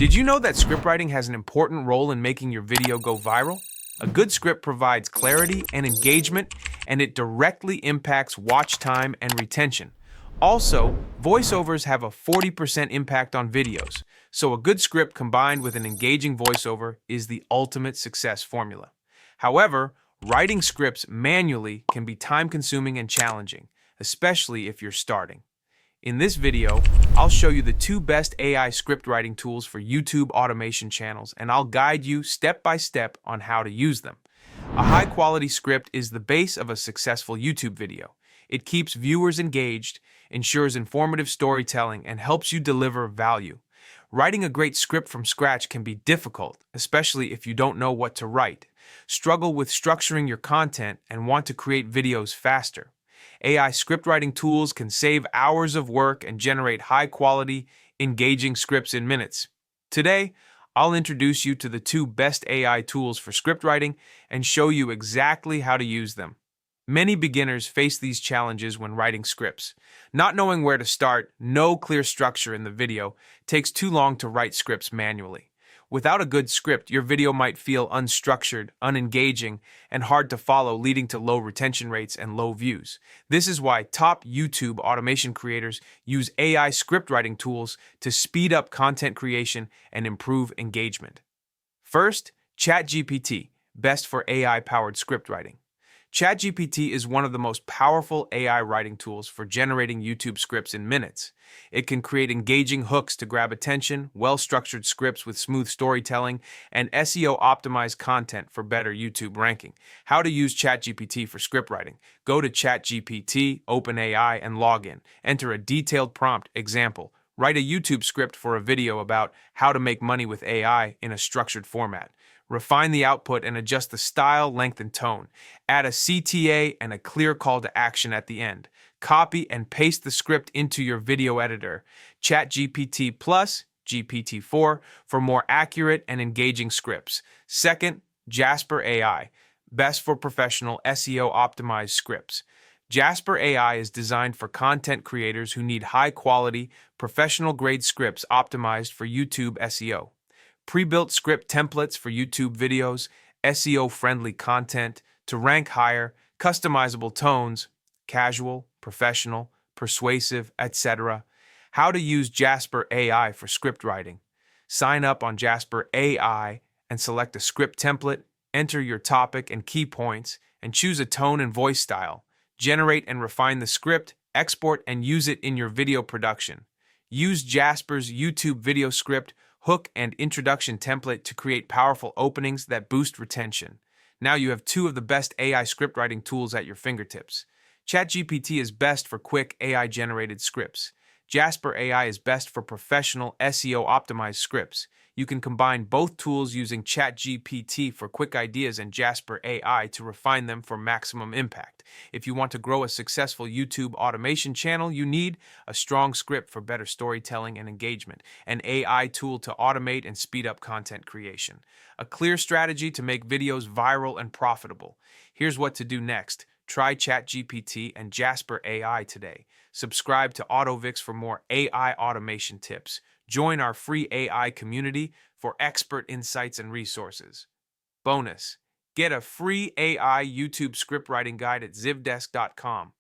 Did you know that scriptwriting has an important role in making your video go viral? A good script provides clarity and engagement, and it directly impacts watch time and retention. Also, voiceovers have a 40% impact on videos, so a good script combined with an engaging voiceover is the ultimate success formula. However, writing scripts manually can be time-consuming and challenging, especially if you're starting. In this video, I'll show you the two best AI script writing tools for YouTube automation channels, and I'll guide you step by step on how to use them. A high-quality script is the base of a successful YouTube video. It keeps viewers engaged, ensures informative storytelling, and helps you deliver value. Writing a great script from scratch can be difficult, especially if you don't know what to write, struggle with structuring your content, and want to create videos faster. AI script writing tools can save hours of work and generate high-quality, engaging scripts in minutes. Today, I'll introduce you to the two best AI tools for script writing and show you exactly how to use them. Many beginners face these challenges when writing scripts. Not knowing where to start, no clear structure in the video, takes too long to write scripts manually. Without a good script, your video might feel unstructured, unengaging, and hard to follow, leading to low retention rates and low views. This is why top YouTube automation creators use AI script writing tools to speed up content creation and improve engagement. First, ChatGPT, best for AI-powered script writing. ChatGPT is one of the most powerful AI writing tools for generating YouTube scripts in minutes. It can create engaging hooks to grab attention, well-structured scripts with smooth storytelling, and SEO-optimized content for better YouTube ranking. How to use ChatGPT for script writing. Go to ChatGPT, OpenAI, and log in. Enter a detailed prompt, example. Write a YouTube script for a video about how to make money with AI in a structured format. Refine the output and adjust the style, length, and tone. Add a CTA and a clear call to action at the end. Copy and paste the script into your video editor. ChatGPT Plus, GPT-4, for more accurate and engaging scripts. Second, Jasper AI, best for professional SEO-optimized scripts. Jasper AI is designed for content creators who need high-quality, professional-grade scripts optimized for YouTube SEO. Pre-built script templates for YouTube videos, SEO-friendly content to rank higher, customizable tones, casual, professional, persuasive, etc. How to use Jasper AI for script writing. Sign up on Jasper AI and select a script template, enter your topic and key points, and choose a tone and voice style. Generate and refine the script, export and use it in your video production. Use Jasper's YouTube video script, hook, and introduction template to create powerful openings that boost retention. Now you have two of the best AI script writing tools at your fingertips. ChatGPT is best for quick AI-generated scripts. Jasper AI is best for professional SEO-optimized scripts. You can combine both tools using ChatGPT for quick ideas and Jasper AI to refine them for maximum impact. If you want to grow a successful YouTube automation channel, you need a strong script for better storytelling and engagement, an AI tool to automate and speed up content creation, a clear strategy to make videos viral and profitable. Here's what to do next. Try ChatGPT and Jasper AI today. Subscribe to AutoVix for more AI automation tips. Join our free AI community for expert insights and resources. Bonus: get a free AI YouTube script writing guide at Zivdesk.com.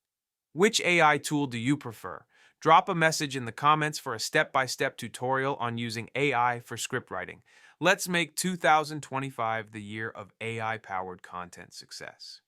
Which AI tool do you prefer? Drop a message in the comments for a step-by-step tutorial on using AI for script writing. Let's make 2025 the year of AI-powered content success.